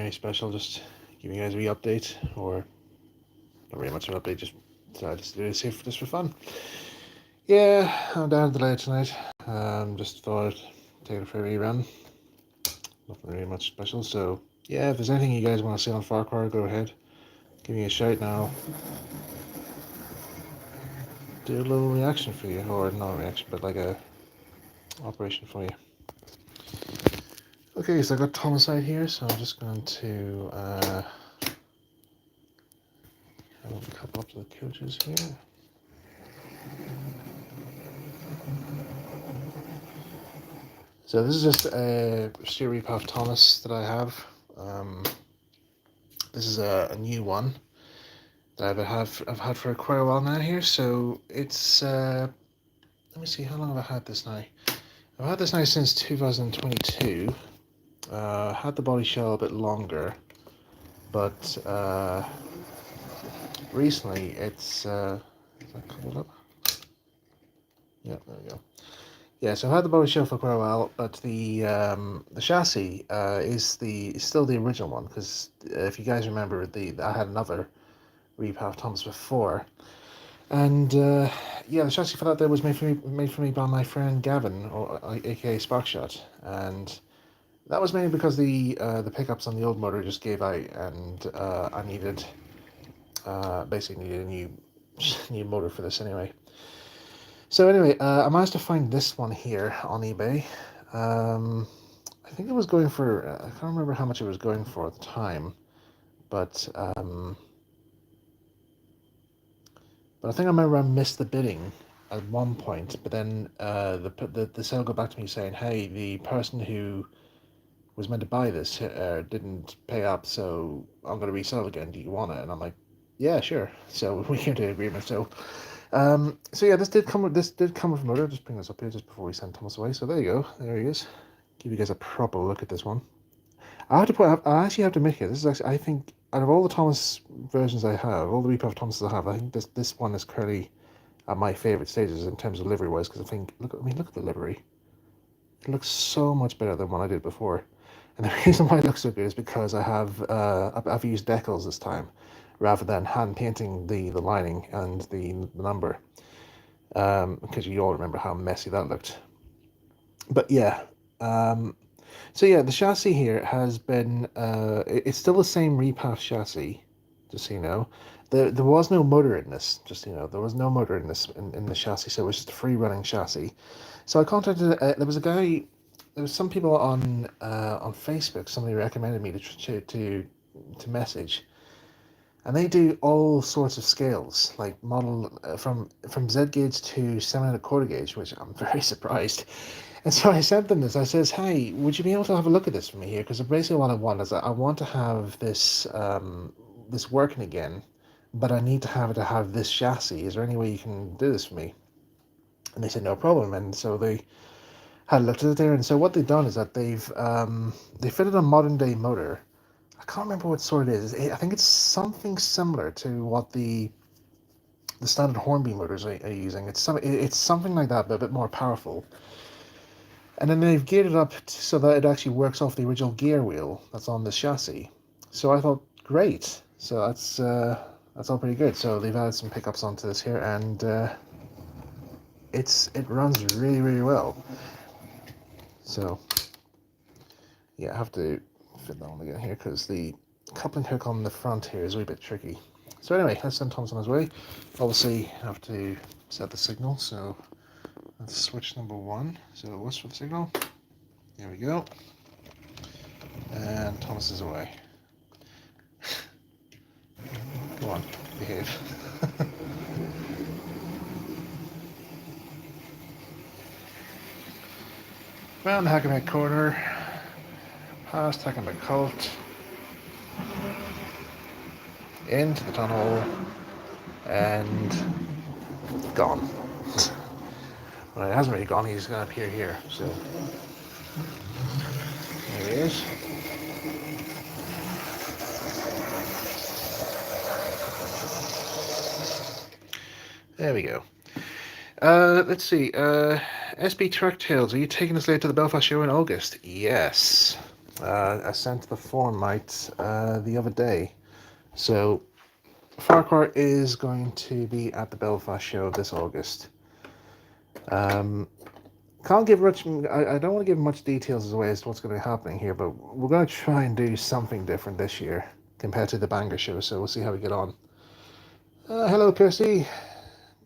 anything special, just giving you guys a wee update, or not really much of an update, just decided to do this here just for fun. Yeah, I'm down to the late tonight. Just thought I'd take it for a wee run. Nothing really much special, so yeah, if there's anything you guys want to see on Farquhar, go ahead. Give me a shout now. Do a little reaction for you, or not a reaction, but like a operation for you. Okay, so I got Thomas out here, so I'm just going to have a couple up to the coaches here. So this is just a Steer Repath Thomas that I have. This is a new one that I've had for quite a while now here. So it's let me see, how long have I had this now? I've had this now since 2022. Had the body shell a bit longer, but recently it's is that coupled up? Yeah, there we go. Yeah, so I had the body shell for quite a while, but the chassis is still the original one, because if you guys remember, I had another Repath Thomas before, and yeah, the chassis for that there was made for me by my friend Gavin, or aka Sparkshot, and that was mainly because the pickups on the old motor just gave out, and I needed basically needed a new motor for this anyway. So anyway, I managed to find this one here on eBay. I think it was going for, I can't remember how much it was going for at the time, but I think I remember I missed the bidding at one point, but then the seller got back to me saying, hey, the person who was meant to buy this didn't pay up, so I'm going to resell it again. Do you want it? And I'm like, yeah, sure. So we came to an agreement. So yeah, this did come with a motor. Just bring this up here just before we send Thomas away. So there you go. There he is. Give you guys a proper look at this one. I actually have to admit here, this is actually, I think, out of all the Thomas versions I have, all the Repath Thomases I have, I think this one is currently at my favourite stages in terms of livery wise, because I think, look at the livery. It looks so much better than what I did before. And the reason why it looks so good is because I've used decals this time, rather than hand painting the lining and the number, because you all remember how messy that looked. But yeah, so yeah, the chassis here has been it's still the same Repath chassis, just so you know. There was no motor in this, just so you know. There was no motor in the chassis, so it was just a free running chassis. So I contacted there was some people on Facebook. Somebody recommended me to message, and they do all sorts of scales, like model from Z gauge to 7.25 gauge, which I'm very surprised. And so I sent them this. I says, hey, would you be able to have a look at this for me here? Because basically what I want is I want to have this this working again, but I need to have this chassis. Is there any way you can do this for me? And they said no problem. And so they had looked at it there. And so what they've done is that they fitted a modern day motor. I can't remember what sort it is. I think it's something similar to what the standard Hornby motors are using. It's something like that, but a bit more powerful. And then they've geared it up so that it actually works off the original gear wheel that's on this chassis. So I thought, great. So that's all pretty good. So they've added some pickups onto this here, and it runs really, really well. So yeah, I have to fit that one again here because the coupling hook on the front here is a wee bit tricky. So anyway, let's send Thomas on his way. Obviously, I have to set the signal, so that's switch number 1. So what's for the signal? There we go. And Thomas is away. Go on, behave. Round the Hackenbeck corner, past Hackenbeck Cult, into the tunnel, and gone. Well, it hasn't really gone, he's going to appear here, so there he is. There we go. Let's see, SB Truck Tales, are you taking us later to the Belfast show in August? Yes. I sent the Formite the other day. So Farquhar is going to be at the Belfast show this August. Can't give much. I don't want to give much details away as to what's going to be happening here, but we're going to try and do something different this year compared to the Bangor show. So we'll see how we get on. Hello, Kirsty.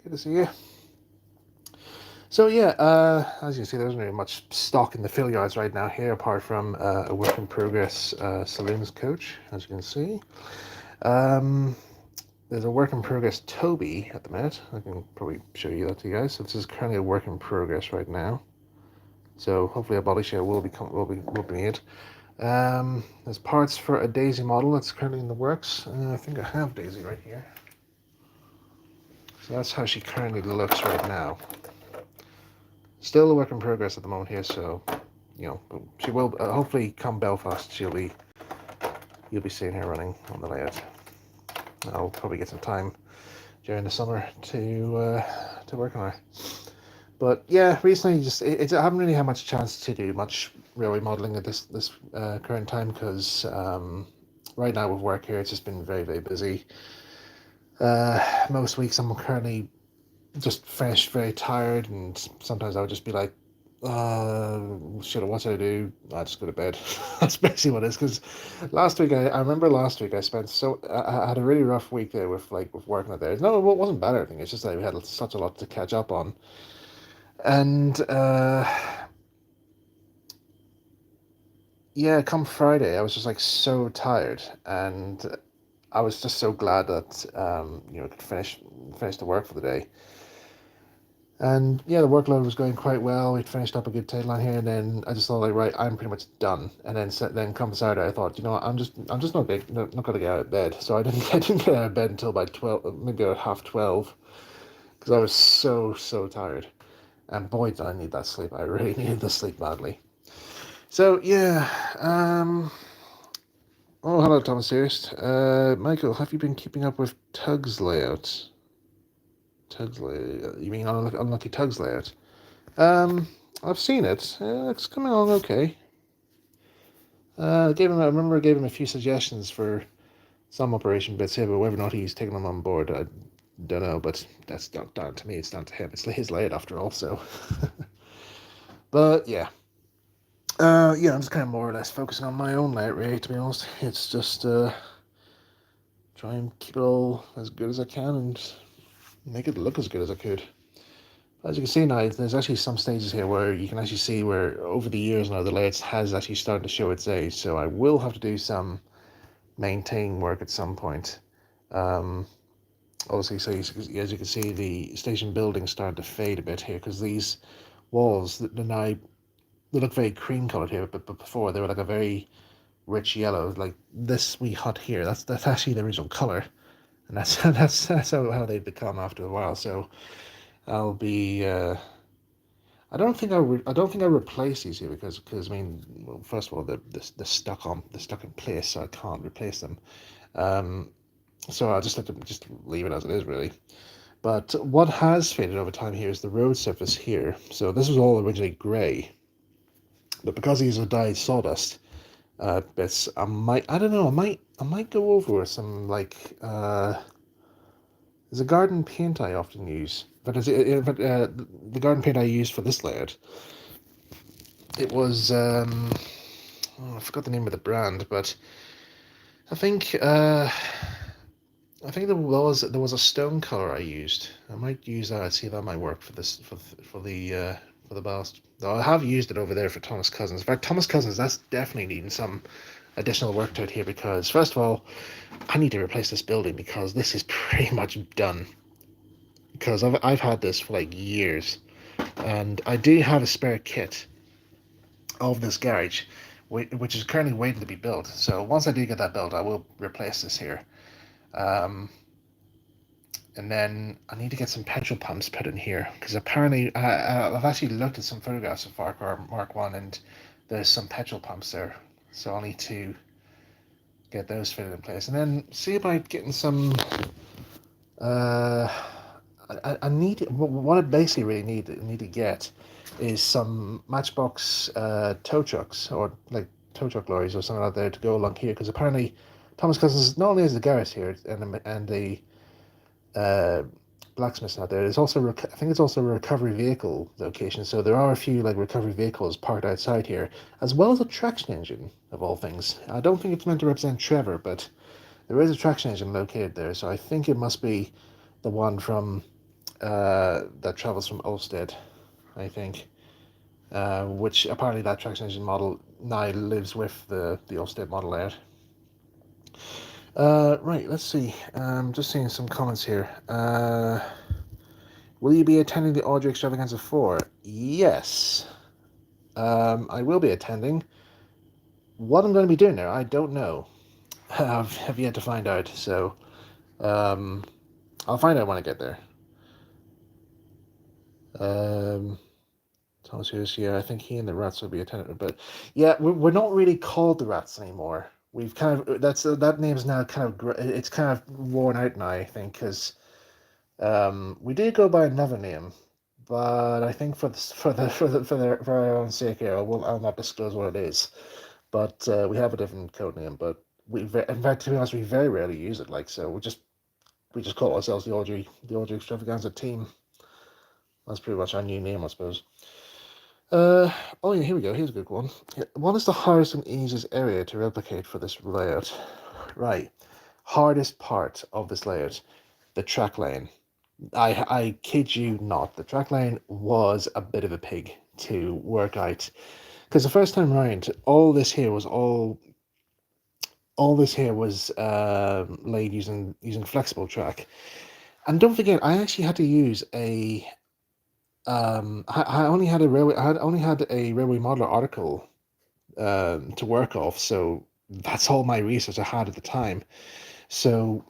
Good to see you. So yeah, as you see, there isn't really much stock in the fill yards right now here, apart from a work in progress saloons coach, as you can see. There's a work in progress Toby at the minute. I can probably show you that to you guys. So this is currently a work in progress right now. So hopefully a body share will be made. There's parts for a Daisy model that's currently in the works. I think I have Daisy right here. So that's how she currently looks right now. Still a work in progress at the moment here, so you know she will hopefully come Belfast. You'll be seeing her running on the layout. I'll probably get some time during the summer to work on her. But yeah, recently I haven't really had much chance to do much railway modelling at this current time because right now with work here it's just been very, very busy. Most weeks I'm currently just finished very tired, and sometimes I would just be like, what should I do? I just go to bed. That's basically what it is. Because last week, I remember last week I spent I had a really rough week there with working out there. No, it wasn't bad or anything. It's just that we had such a lot to catch up on, and yeah, come Friday, I was just like so tired, and I was just so glad that I could finish the work for the day. And yeah, the workload was going quite well. We'd finished up a good deadline here, and then I just thought, like, right, I'm pretty much done. And then come Saturday, I thought, what, I'm just not going to get out of bed. So I didn't get out of bed until about 12, maybe about half 12, because I was so tired. And boy, did I need that sleep. I really needed the sleep badly. So yeah, oh, hello, Thomas Sears. Michael, have you been keeping up with Tug's layout? Tug's layout? You mean Unlucky Tug's layout? I've seen it. It's coming along okay. I remember I gave him a few suggestions for some operation bits here, but whether or not he's taken them on board, I don't know. But that's not down to me. It's down to him. It's his layout after all. So, but yeah. I'm just kind of more or less focusing on my own layout, really, to be honest. It's just try and keep it all as good as I can and make it look as good as I could. As you can see now, there's actually some stages here where you can actually see where over the years now the layout has actually started to show its age. So I will have to do some maintaining work at some point. Obviously, so as you can see, the station building started to fade a bit here because these walls they look very cream colored here, but before they were like a very rich yellow, like this wee hut here. That's actually the original color, and that's that's how they become after a while. So I'll be. I don't think I replace these here because I mean, well, first of all, they're stuck in place, so I can't replace them. So I'll just just leave it as it is, really. But what has faded over time here is the road surface here. So this was all originally grey, but because these are dyed sawdust bits, I might go over some like there's a garden paint I often use, but the garden paint I used for this layout, it was I forgot the name of the brand, but I think there was a stone color I used. I might use that. See if that might work for this for the ballast. Though I have used it over there for Thomas Cousins. In fact, Thomas Cousins, that's definitely needing some additional work to it here because first of all, I need to replace this building because this is pretty much done. Because I've had this for like years, and I do have a spare kit of this garage, which is currently waiting to be built. So once I do get that built, I will replace this here. And then I need to get some petrol pumps put in here because apparently I've actually looked at some photographs of Farquhar Mark 1 and there's some petrol pumps there. So I'll need to get those fitted in place and then see about getting some I need what I basically really need to get is some Matchbox tow trucks or like tow truck lorries or something out there to go along here, because apparently Thomas Cousins not only has the garage here and the uh, blacksmith out there, there's also I think it's also a recovery vehicle location. So there are a few like recovery vehicles parked outside here, as well as a traction engine of all things. I don't think it's meant to represent Trevor, but there is a traction engine located there, so I think it must be the one from that travels from Olstead, I think. Which apparently that traction engine model now lives with the Olstead model out. Right, let's see. Just seeing some comments here. Will you be attending the Audrey Extravaganza 4? Yes. I will be attending. What I'm going to be doing there, I don't know. Have yet to find out, so I'll find out when I get there. Thomas Hughes, yeah, I think he and the Rats will be attending, but yeah, we're not really called the Rats anymore. We've kind of that name's now kind of it's kind of worn out now, I think, because we did go by another name, but I think for our own sake here, I'll not disclose what it is. But we have a different code name, but in fact, to be honest, we very rarely use it. Like, so we just call ourselves the Audrey Extravaganza team. That's pretty much our new name, I suppose. Oh yeah, here we go. Here's a good one. What is the hardest and easiest area to replicate for this layout? Right, hardest part of this layout, the track lane. I kid you not, the track lane was a bit of a pig to work out, because the first time around, all this here was laid using flexible track, and don't forget, I actually had to use a I only had a railway I had only had a railway modeler article to work off, so that's all my research I had at the time. So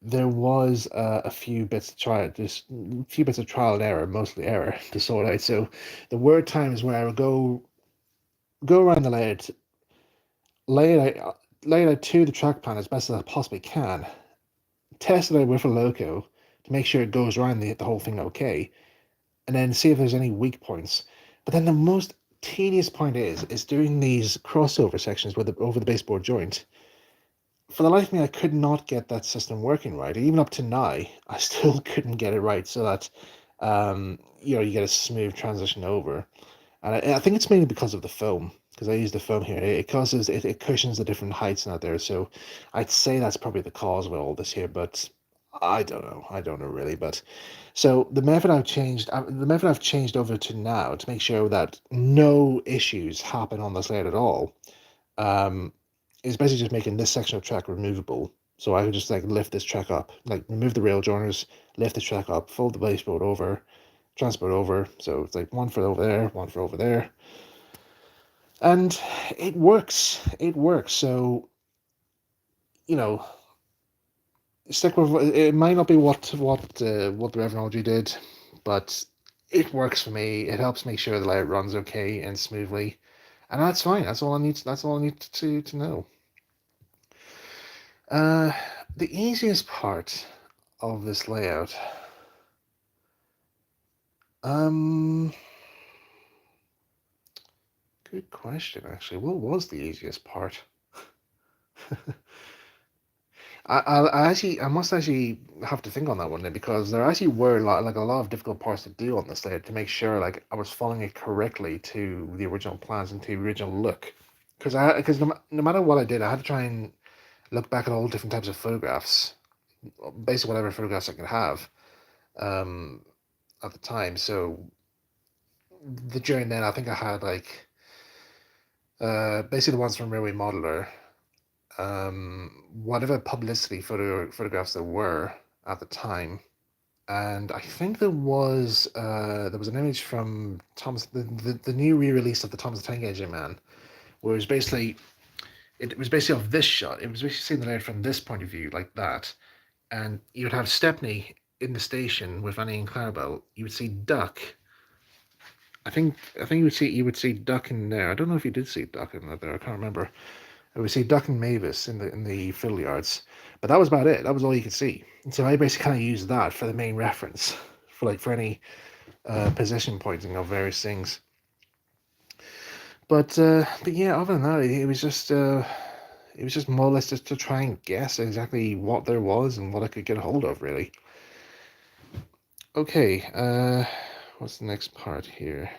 there was a few bits to try, just a few bits of trial and error, mostly error, to sort out. So the word time is where I would go around the layout, lay it out to the track plan as best as I possibly can, test it out with a loco to make sure it goes around the whole thing okay, and then see if there's any weak points. But then the most tedious point is doing these crossover sections with over the baseboard joint. For the life of me, I could not get that system working right. Even up to now, I still couldn't get it right so that you get a smooth transition over. And I think it's mainly because of the foam, because I use the foam here. It cushions the different heights out there. So I'd say that's probably the cause of all this here, but I don't know. I don't know really. But so the method I've changed over to now to make sure that no issues happen on this layout at all, um, is basically just making this section of track removable. So I could just like lift this track up, like remove the rail joiners, lift the track up, fold the baseboard over, transport over. So it's like one foot over there, one foot over there. And it works. It works. So, you know, stick with it. Might not be what the Reverend Audrey did, but it works for me. It helps make sure the layout runs okay and smoothly, and that's fine. That's all I need. That's all I need to know. Uh, the easiest part of this layout. Um, Good question. Actually, what was the easiest part? I must actually have to think on that one then, because there actually were a lot of difficult parts to do on this layout to make sure like I was following it correctly to the original plans and to the original look. Because no matter what I did, I had to try and look back at all different types of photographs, basically whatever photographs I could have um, at the time. So during then, I think I had like basically the ones from Railway Modeler, whatever publicity photographs there were at the time, and I think there was an image from Thomas the new re-release of the Thomas the Tank Engine Man, where it was basically of this shot. It was basically seeing the layout from this point of view, like that, and you'd have Stepney in the station with Annie and Clarabelle. You would see Duck. I think you would see Duck in there. I don't know if you did see Duck in there. I can't remember. I would see Duck and Mavis in the fiddle yards, but that was about it. That was all you could see. And so I basically kind of used that for the main reference for any position pointing of various things. But yeah, other than that, it was just more or less just to try and guess exactly what there was and what I could get a hold of, really. Okay, what's the next part here?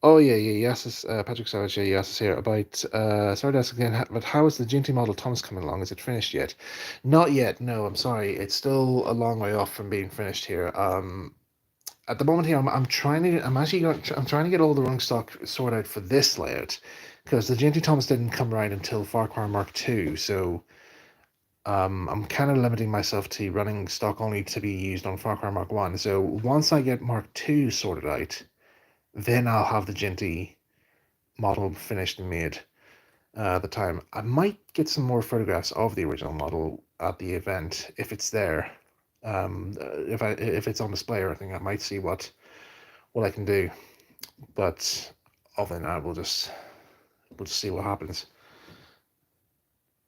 Oh yeah, yeah, yes, Patrick Savage, yeah, yes, is here about. Sorry to ask again, but how is the GT model Thomas coming along? Is it finished yet? Not yet. No, I'm sorry. It's still a long way off from being finished here. At the moment here, I'm trying to get all the running stock sorted out for this layout, because the GT Thomas didn't come around until Farquhar Mark II, so I'm kind of limiting myself to running stock only to be used on Farquhar Mark One. So once I get Mark II sorted out, then I'll have the GT model finished and made at the time. I might get some more photographs of the original model at the event if it's there. If it's on display or anything, I might see what I can do. But other than that, we'll just see what happens.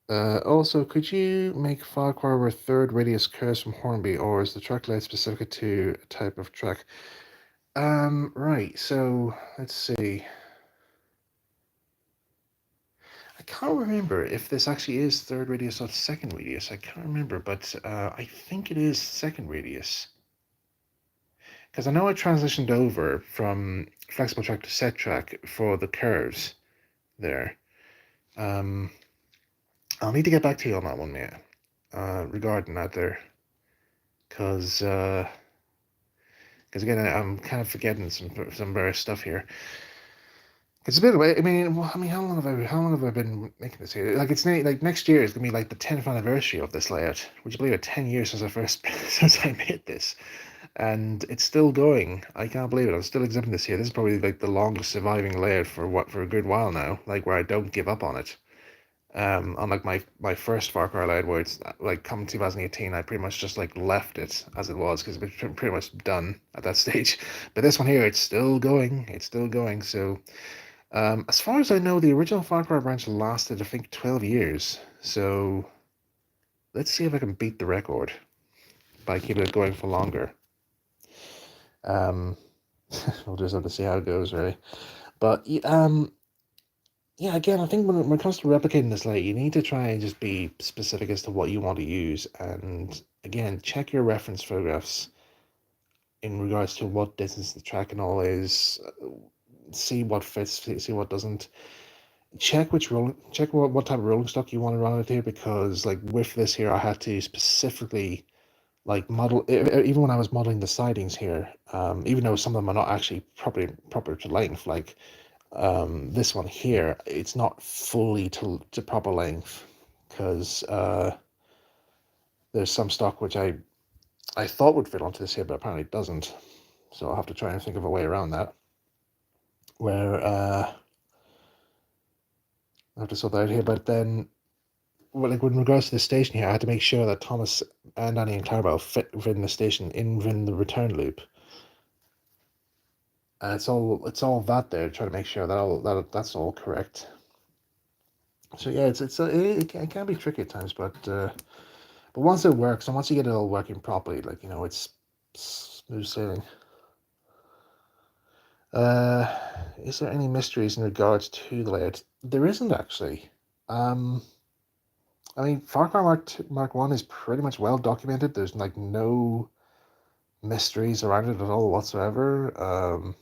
Also, could you make Farquhar where third radius curves from Hornby, or is the track layout specific to a type of track? Right. So let's see. I can't remember if this actually is third radius or second radius. I can't remember, but I think it is second radius. Because I know I transitioned over from flexible track to set track for the curves there. Um, I'll need to get back to you on that one, mate, regarding that there. Because again, I'm kind of forgetting some various stuff here. It's a bit away. How long have I been making this here? Like like next year is gonna be like the 10th anniversary of this layout. Would you believe it? 10 years since I first since I made this, and it's still going. I can't believe it. I'm still exhibiting this here. This is probably like the longest surviving layout for a good while now. Like where I don't give up on it. Unlike my first Far Cry layout, where it's like come 2018, I pretty much just like left it as it was because it's pretty much done at that stage. But this one here, it's still going. It's still going. So. As far as I know, the original Far Cry branch lasted, I think, 12 years. So let's see if I can beat the record by keeping it going for longer. Um, we'll just have to see how it goes, really. But yeah, again, I think when it comes to replicating this layout, you need to try and just be specific as to what you want to use. And again, check your reference photographs in regards to what distance the track and all is. See what fits, see what doesn't. Check what type of rolling stock you want to run with here, because like with this here I had to specifically like model even when I was modeling the sidings here, even though some of them are not actually proper to length, like this one here, it's not fully to proper length, because there's some stock which I thought would fit onto this here but apparently it doesn't, so I'll have to try and think of a way around that, where I have to sort that out here. But then, well, like with regards to the station here, I had to make sure that Thomas and Annie and Clarabelle fit within the station within the return loop. And it's all that there, trying to make sure that's all correct. So yeah, it can be tricky at times, but once it works and once you get it all working properly, like it's smooth sailing. Uh, is there any mysteries in regards to the layout? There isn't actually. Um, I mean, Far Cry Mark 1 is pretty much well documented. There's like no mysteries around it at all whatsoever.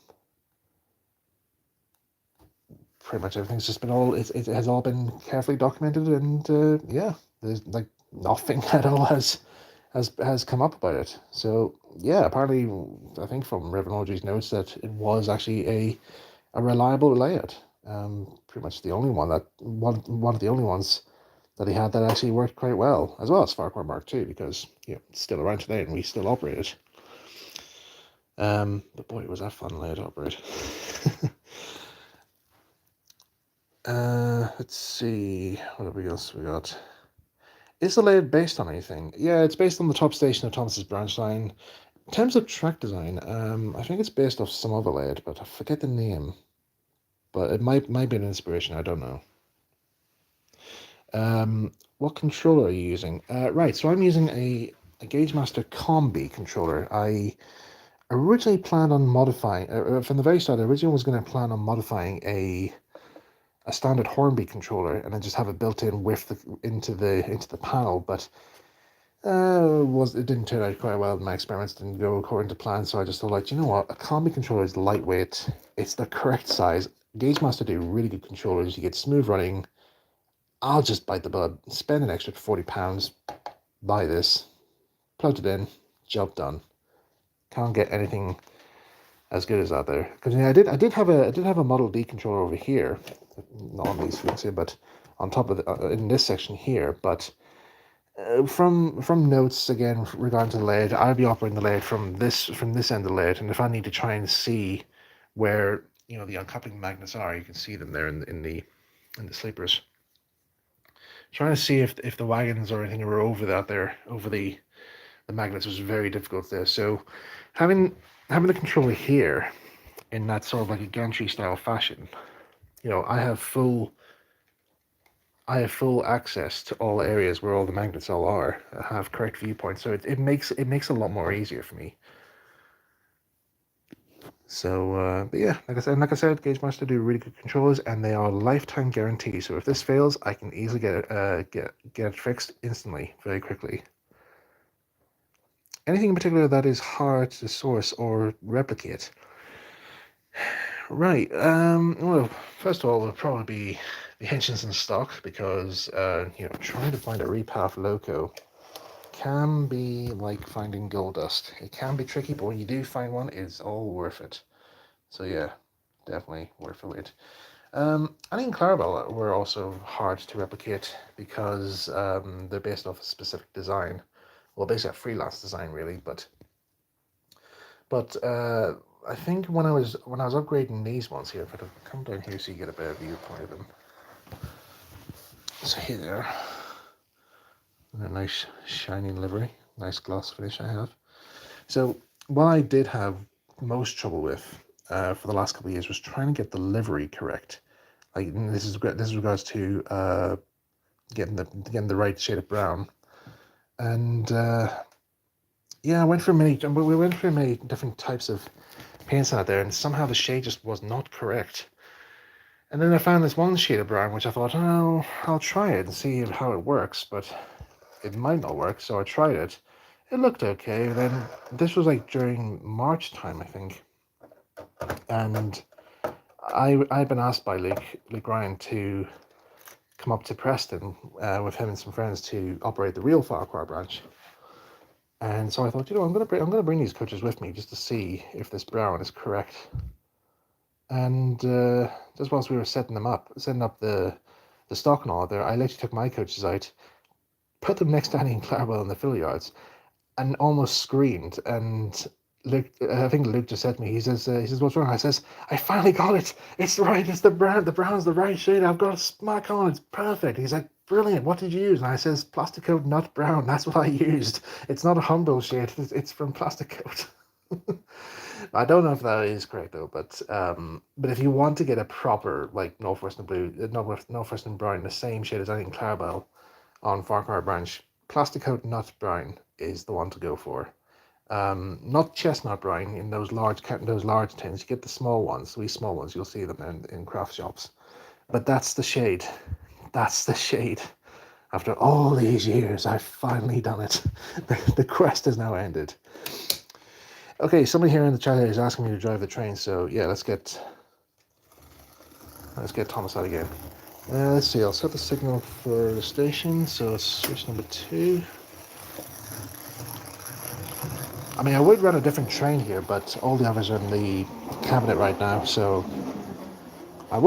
Pretty much everything's just been it has all been carefully documented, and yeah, there's like nothing at all has come up about it. So yeah, apparently I think from Reverend Audrey's notes that it was actually a reliable layout. Pretty much the only one of the only ones that he had that actually worked quite well, as well as Far Cry Mark II, because it's still around today and we still operate it. But boy, was that fun layout to operate. Let's see, what else we got? Is the layout based on anything? Yeah, it's based on the top station of Thomas's branch line. In terms of track design, I think it's based off some other layout, but I forget the name. But it might be an inspiration, I don't know. What controller are you using? Right, so I'm using a Gauge Master Combi controller. originally planned on modifying, from the very start, I originally was going to plan on modifying a standard Hornby controller and then just have it built in with into the panel, but it didn't turn out quite well. My experiments didn't go according to plan, so I just thought, like, you know what, a combi controller is lightweight, it's the correct size. Gagemaster do really good controllers, you get smooth running. I'll just bite the bullet, spend an extra £40, buy this, plugged it in, job done. Can't get anything as good as that there. Because I did have a Model D controller over here, not on these fields here, but on top of in this section here. But from notes again regarding to the layout, I'll be operating the layout from this end of the layout, and if I need to try and see where the uncoupling magnets are, you can see them there in the sleepers. Trying to see if the wagons or anything were over the magnets was very difficult there. So having the controller here in that sort of like a gantry style fashion, I have full access to all areas where all the magnets all are. I have correct viewpoints, so it makes a lot more easier for me. So, but yeah, like I said, Gagemaster do really good controllers, and they are lifetime guarantees. So if this fails, I can easily get it fixed instantly, very quickly. Anything in particular that is hard to source or replicate? Right. Well, first of all, it'll probably be the engines in stock, because trying to find a repath loco can be like finding gold dust. It can be tricky, but when you do find one, it's all worth it. So yeah, definitely worth it. I think Clarabelle were also hard to replicate because they're based off a specific design. Well, basically a freelance design, really, but I think when I was upgrading these ones here, if I come down here so you get a better viewpoint of them. So here they are. A nice shining livery, nice gloss finish I have. So what I did have most trouble with for the last couple of years was trying to get the livery correct. Like this is regards to getting the right shade of brown, and yeah, we went through many different types of paints out there, and somehow the shade just was not correct. And then I found this one shade of brown, which I thought, oh, I'll try it and see how it works, but it might not work, so I tried it. It looked okay. Then this was like during March time, I think, and I'd been asked by Luke Ryan to come up to Preston with him and some friends to operate the real Farquhar branch. And so I thought, I'm gonna bring these coaches with me just to see if this brown is correct. And just whilst we were setting up the stock and all there, I literally took my coaches out, put them next to Annie and Clarabelle in the fill yards, and almost screamed. And Luke, I think Luke just said to me, he says, what's wrong? I says, I finally got it. It's right. It's the brown. The brown's the right shade. I've got a smack on. It's perfect. He's like, brilliant. What did you use? And I says, Plastic Coat Nut Brown. That's what I used. It's not a Humble shade. It's from Plastic Coat. I don't know if that is correct though, but if you want to get a proper like Northwestern Blue, Northwestern Brown, the same shade as Annie and Clarabelle on Farquhar branch, Plastic Coat Nut Brown is the one to go for. Not chestnut brown in those large tins. You get the small ones, wee small ones. You'll see them in craft shops. But that's the shade. That's the shade. After all these years, I've finally done it. The quest has now ended. Okay, somebody here in the chat is asking me to drive the train. So yeah, let's get Thomas out again. Let's see. I'll set the signal for the station. So it's switch number 2. I mean, I would run a different train here, but all the others are in the cabinet right now, so I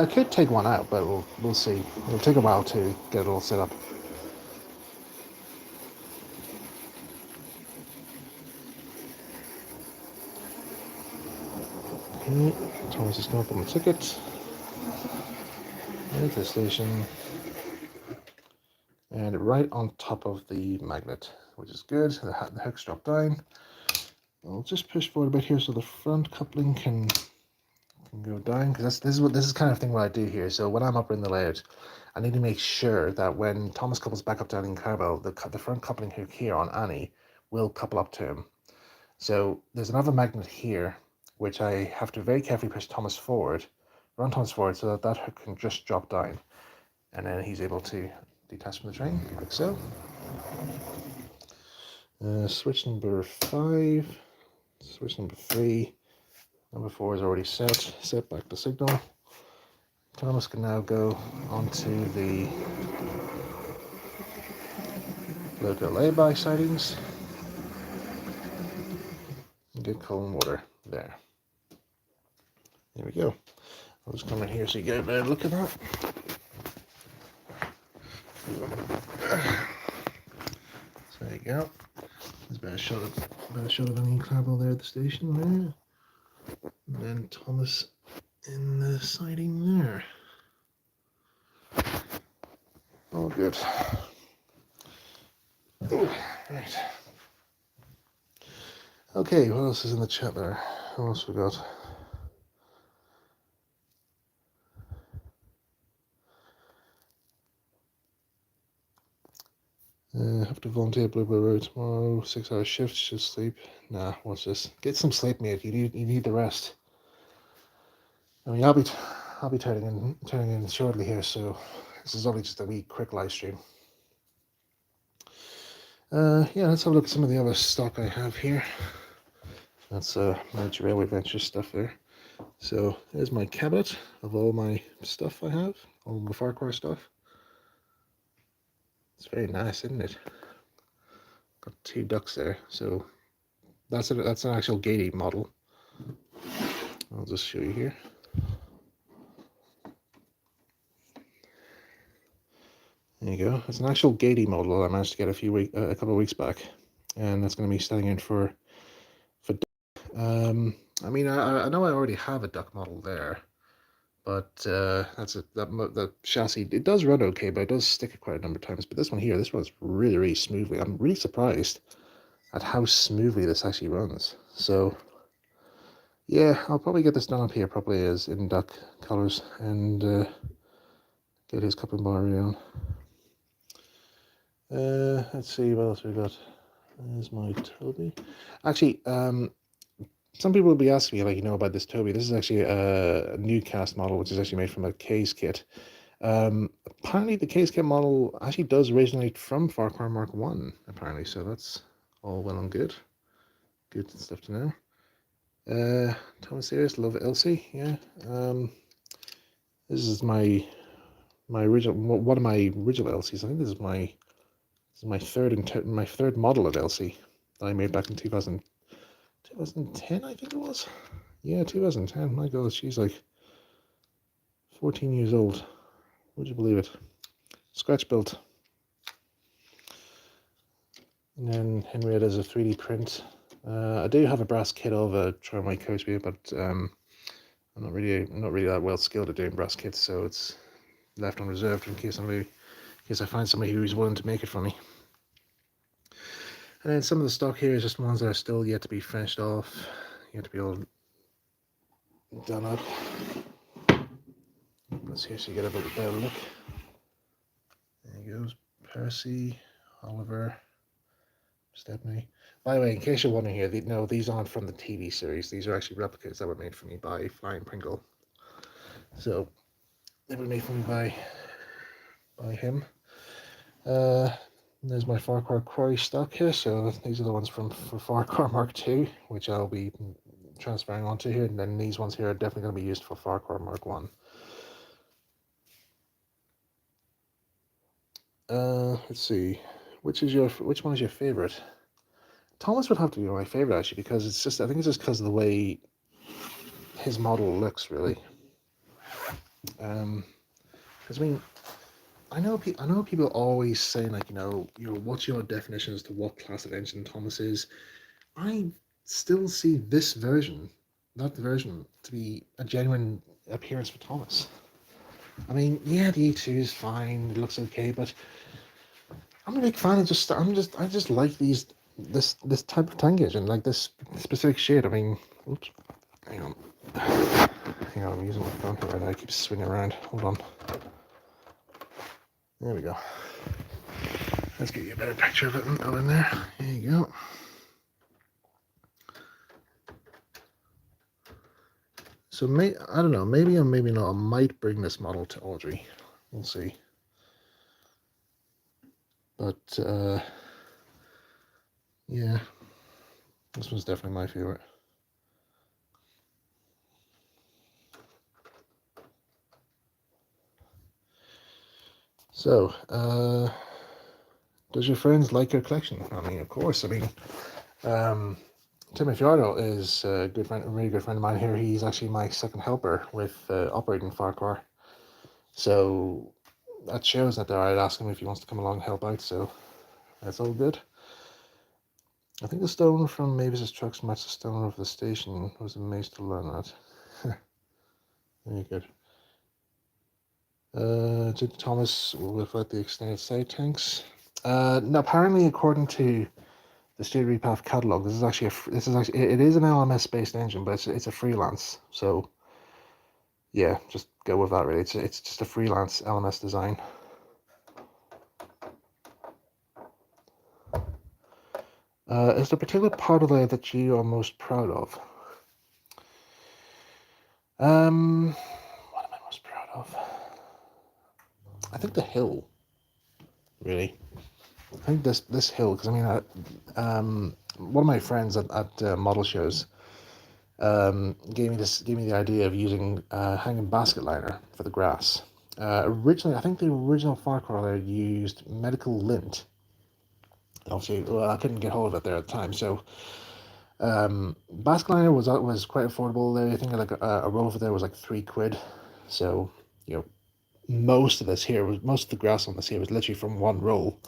could take one out, but we'll see. It'll take a while to get it all set up. Okay, Thomas is going to open the ticket. Into the station. And right on top of the magnet, which is good. The hook's dropped down. I'll just push forward a bit here so the front coupling can go down, because this is kind of thing what I do here. So when I'm up in the layout, I need to make sure that when Thomas couples back up to Annie and Clarabelle, the front coupling hook here on Annie will couple up to him. So there's another magnet here, which I have to very carefully push Thomas forward, run Thomas forward so that that hook can just drop down. And then he's able to detach from the train, like so. Switch number 5, switch number 3, number 4 is already set back the signal. Thomas can now go onto the local lay-by sightings and get coal and water there. There we go. I'll just come in here so you get a better look at that. So there you go. There's a better shot of any Clavel there at the station there. And then Thomas in the siding there. All good. Right. Okay, what else is in the chat there? What else we got? Have to volunteer Bluebird Road tomorrow. 6-hour shift, should sleep. Nah, what's this? Get some sleep, mate. You need the rest. I mean, I'll be turning in shortly here, so this is only just a wee quick live stream. Yeah, let's have a look at some of the other stock I have here. That's Major Railway Ventures stuff there. So there's my cabinet of all my stuff I have, all the Farquhar stuff. It's very nice, isn't it? Got 2 ducks there, so that's an actual Gady model. I'll just show you here. There you go. It's an actual Gady model I managed to get a couple of weeks back, and that's going to be standing in for duck. I mean, I know I already have a duck model there, but that chassis, it does run okay, but it does stick quite a number of times. But this runs really, really smoothly. I'm really surprised at how smoothly this actually runs. So yeah, I'll probably get this done up here probably as in duck colors and get his coupling bar around. Let's see what else we got. There's my Toby. Actually, some people will be asking me, like, about this Toby. This is actually a new cast model, which is actually made from a case kit. Apparently, the case kit model actually does originate from Farquhar Mark 1, apparently, so that's all well and good. Good stuff to know. Thomas Serious, love Elsie, yeah. This is my original, one of my original Elsies. I think this is my third model of Elsie that I made back in 2010, I think it was. Yeah, 2010. My God, she's like 14 years old. Would you believe it? Scratch built. And then Henrietta's a 3D print. I do have a brass kit of a tramway coachway, but I'm not really that well skilled at doing brass kits, so it's left on reserve in case I find somebody who's willing to make it for me. And then some of the stock here is just ones that are still yet to be finished off, yet to be all done up. Let's see so you get a bit of a better look. There he goes, Percy, Oliver, Stepney. By the way, in case you're wondering here, no, these aren't from the TV series. These are actually replicas that were made for me by Flying Pringle. So they were made for me by him. There's my Farquhar Quarry stock here. So these are the ones for Farquhar Mark II, which I'll be transferring onto here. And then these ones here are definitely going to be used for Farquhar Mark 1. Let's see. Which one is your favorite? Thomas would have to be my favorite actually, because I think it's just because of the way his model looks, really. Because I mean, I know people always say, like, what's your definition as to what class of engine Thomas is. I still see this version, not the version, to be a genuine appearance for Thomas. I mean, yeah, the E2 is fine, it looks okay, but I'm a big fan of I just like this type of tank engine, like this specific shade. I mean, oops, hang on, I'm using my phone here and I keep swinging around. Hold on. There we go. Let's get you a better picture of it in there. There you go. So I don't know, maybe or maybe not, I might bring this model to Audrey. We'll see. But yeah, this one's definitely my favorite. So, does your friends like your collection? I mean, of course. I mean, Tim Fiordo is a good friend, a really good friend of mine here. He's actually my second helper with operating Farquhar. So that shows that I'd ask him if he wants to come along and help out. So that's all good. I think the stone from Mavis's trucks matched the stone of the station. I was amazed to learn that. Very good. Did Thomas without the extended side tanks? No, apparently, according to the State Repath catalog, it is an LMS based engine, but it's a freelance. So yeah, just go with that. Really, it's just a freelance LMS design. Is there a particular part of it that you are most proud of? What am I most proud of? I think the hill. Really, I think this hill, because I mean, one of my friends at model shows gave me the idea of using hanging basket liner for the grass. Originally, I think the original Farquhar there used medical lint. Obviously, well, I couldn't get hold of it there at the time, so basket liner was quite affordable there. I think like a roll of it there was like £3. So you know, most of the grass on this here was literally from one roll,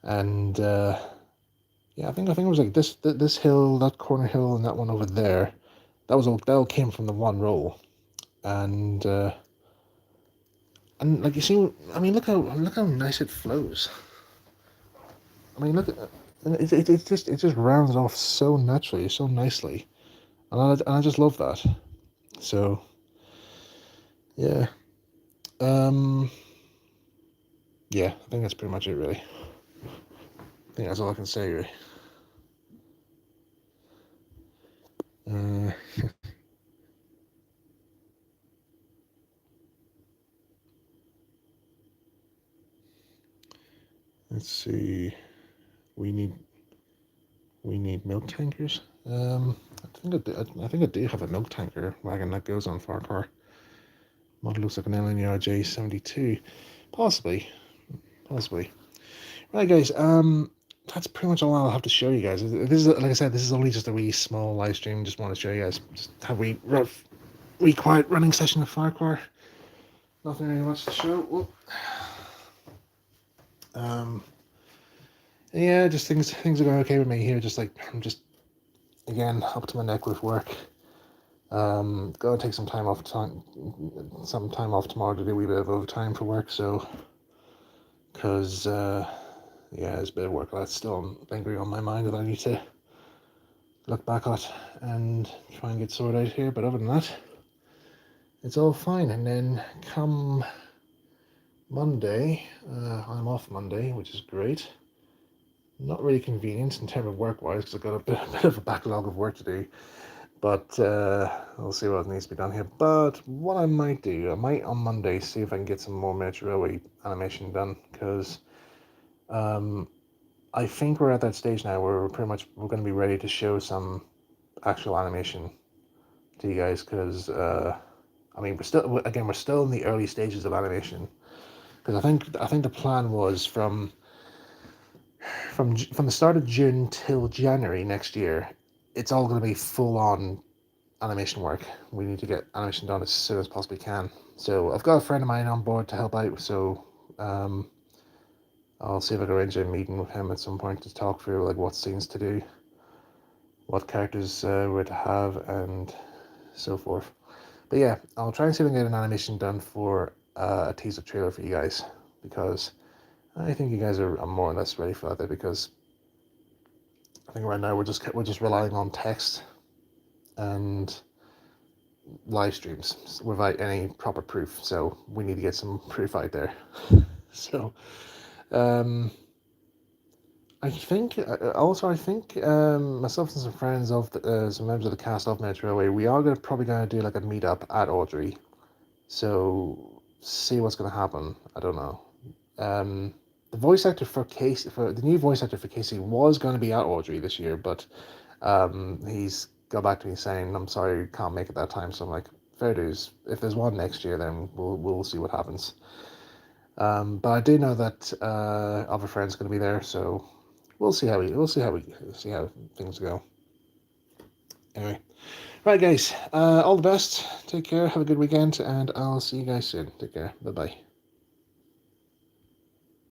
and yeah, I think it was like this hill, that corner hill, and that one over there. That all came from the one roll, and like you see, I mean, look how nice it flows. I mean, look at it just rounds off so naturally, so nicely, and I just love that. So yeah, um, yeah, I think that's pretty much it, really. I think that's all I can say, really. Uh, let's see. We need we need milk tankers. I think I do have a milk tanker wagon that goes on Farquhar. Model looks like an LNR J72. Possibly, possibly. Right, guys. That's pretty much all I'll have to show you guys. This is, like I said, this is only just a wee small live stream. Just want to show you guys. Just have wee quiet running session of Farquhar. Nothing really much to show. Whoop. Um, yeah, just things are going okay with me here. Just like I'm just again up to my neck with work. Gotta take some time off tomorrow to do a wee bit of overtime for work. So, because yeah, there's a bit of work that's still lingering on my mind that I need to look back at and try and get sorted out here. But other than that, it's all fine. And then come Monday, I'm off Monday, which is great. Not really convenient in terms of work-wise because I've got a bit of a backlog of work to do. But I'll see what needs to be done here. But what I might do, I might on Monday see if I can get some more miniature railway animation done, because I think we're at that stage now where we're going to be ready to show some actual animation to you guys, because I mean we're still in the early stages of animation, because I think the plan was from the start of June till January next year, it's all going to be full on animation work. We need to get animation done as soon as possibly can. So I've got a friend of mine on board to help out. So I'll see if I can arrange a meeting with him at some point to talk through like what scenes to do, what characters we're to have, and so forth. But yeah, I'll try and see if I can get an animation done for a teaser trailer for you guys, because I think you guys are more or less ready for that. Because I think right now we're just relying on text and live streams without any proper proof. So we need to get some proof out there. So I think I think myself and some friends of some members of the cast of Mediterranean Railway, we are probably gonna do like a meetup at Audrey. So see what's gonna happen. I don't know. Um, the voice actor for Casey, for the new voice actor for Casey, was going to be at Audrey this year, but he's got back to me saying, "I'm sorry, can't make it that time." So I'm like, fair dues. If there's one next year, then we'll see what happens. But I do know that other friends going to be there, so we'll see how things go. Anyway, right, guys. All the best. Take care. Have a good weekend, and I'll see you guys soon. Take care. Bye bye.